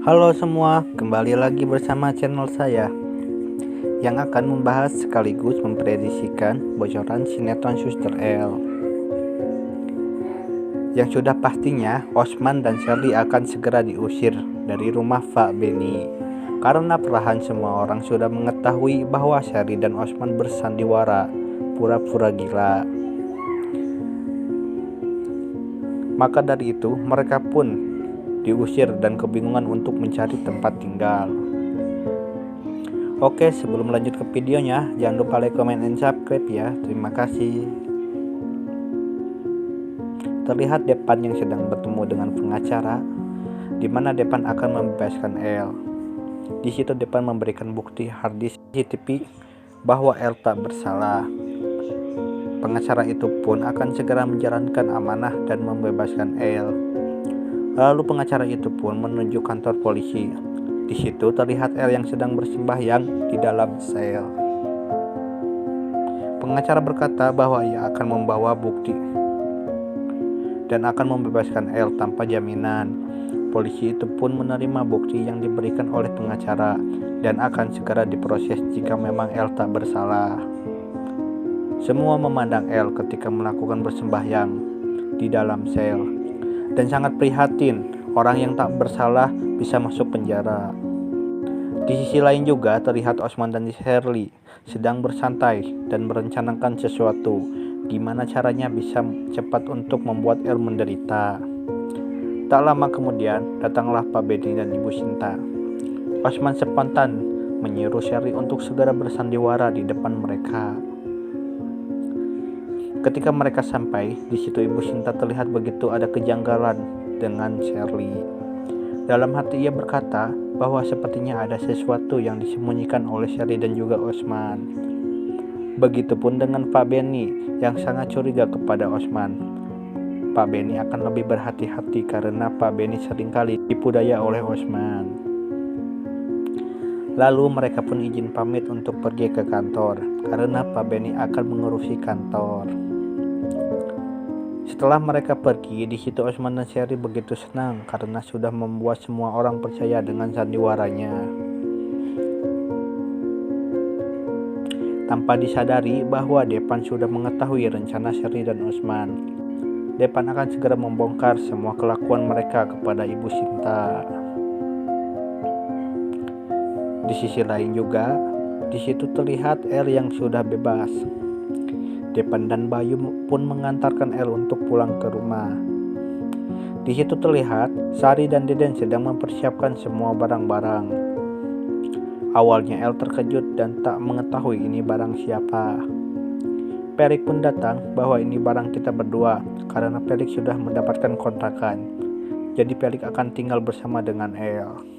Halo semua, kembali lagi bersama channel saya yang akan membahas sekaligus memprediksikan bocoran sinetron Suster L. Yang sudah pastinya Osman dan Sherly akan segera diusir dari rumah Pak Benny karena perlahan semua orang sudah mengetahui bahwa Sherly dan Osman bersandiwara pura-pura gila. Maka dari itu mereka pun diusir dan kebingungan untuk mencari tempat tinggal. Oke, sebelum lanjut ke videonya, jangan lupa like, comment, and subscribe ya. Terima kasih. Terlihat Depan yang sedang bertemu dengan pengacara, di mana Depan akan membebaskan L. Di situ Depan memberikan bukti harddisk CCTV bahwa L tak bersalah. Pengacara itu pun akan segera menjalankan amanah dan membebaskan L. Lalu pengacara itu pun menuju kantor polisi. Di situ terlihat L yang sedang bersembahyang di dalam sel. Pengacara berkata bahwa ia akan membawa bukti dan akan membebaskan L tanpa jaminan. Polisi itu pun menerima bukti yang diberikan oleh pengacara dan akan segera diproses jika memang L tak bersalah. Semua memandang L ketika melakukan bersembahyang di dalam sel dan sangat prihatin orang yang tak bersalah bisa masuk penjara. Di sisi lain juga terlihat Osman dan Sherly sedang bersantai dan merencanakan sesuatu, gimana caranya bisa cepat untuk membuat L menderita. Tak lama kemudian datanglah Pak Benny dan Ibu Sinta. Osman spontan menyuruh Sherly untuk segera bersandiwara di depan mereka. Ketika mereka sampai, di situ Ibu Sinta terlihat begitu ada kejanggalan dengan Sherly. Dalam hati ia berkata bahwa sepertinya ada sesuatu yang disembunyikan oleh Sherly dan juga Osman. Begitupun dengan Pak Benny yang sangat curiga kepada Osman. Pak Benny akan lebih berhati-hati karena Pak Benny seringkali tipu daya oleh Osman. Lalu mereka pun izin pamit untuk pergi ke kantor karena Pak Benny akan mengurusi kantor. Setelah mereka pergi, di situ Osman dan Sherly begitu senang karena sudah membuat semua orang percaya dengan sandiwaranya. Tanpa disadari bahwa Depan sudah mengetahui rencana Sherly dan Osman. Depan akan segera membongkar semua kelakuan mereka kepada Ibu Sinta. Di sisi lain juga, di situ terlihat L yang sudah bebas. Depan dan Bayu pun mengantarkan L untuk pulang ke rumah. Di situ terlihat Sari dan Deden sedang mempersiapkan semua barang-barang. Awalnya L terkejut dan tak mengetahui ini barang siapa. Pelik pun datang bahwa ini barang kita berdua karena Pelik sudah mendapatkan kontrakan. Jadi Pelik akan tinggal bersama dengan L.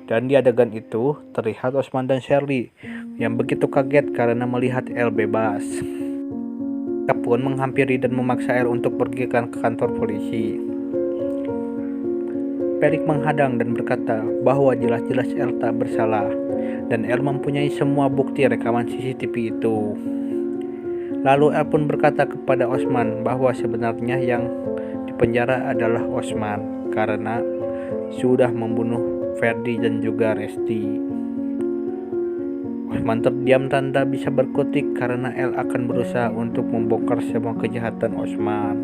Dan di adegan itu terlihat Osman dan Sherly yang begitu kaget karena melihat L bebas. Mereka pun menghampiri dan memaksa L untuk pergi ke kantor polisi. Pelik menghadang dan berkata bahwa jelas-jelas L tak bersalah dan L mempunyai semua bukti rekaman CCTV itu. Lalu L pun berkata kepada Osman bahwa sebenarnya yang dipenjara adalah Osman karena sudah membunuh Ferdi dan juga Resti. Osman terdiam tanda bisa berkutik karena L akan berusaha untuk membongkar semua kejahatan Osman.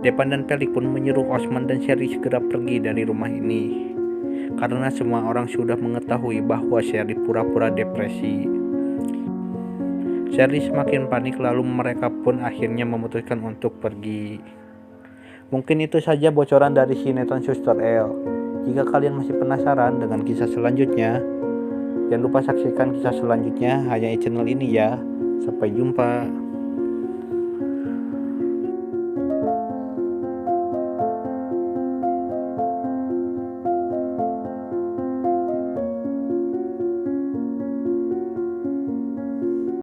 Depan dan Pelik pun menyuruh Osman dan Sherly segera pergi dari rumah ini karena semua orang sudah mengetahui bahwa Sherly pura-pura depresi. Sherly semakin panik lalu mereka pun akhirnya memutuskan untuk pergi. Mungkin itu saja bocoran dari sinetron Suster L. Jika kalian masih penasaran dengan kisah selanjutnya, jangan lupa saksikan kisah selanjutnya hanya di channel ini ya. Sampai jumpa.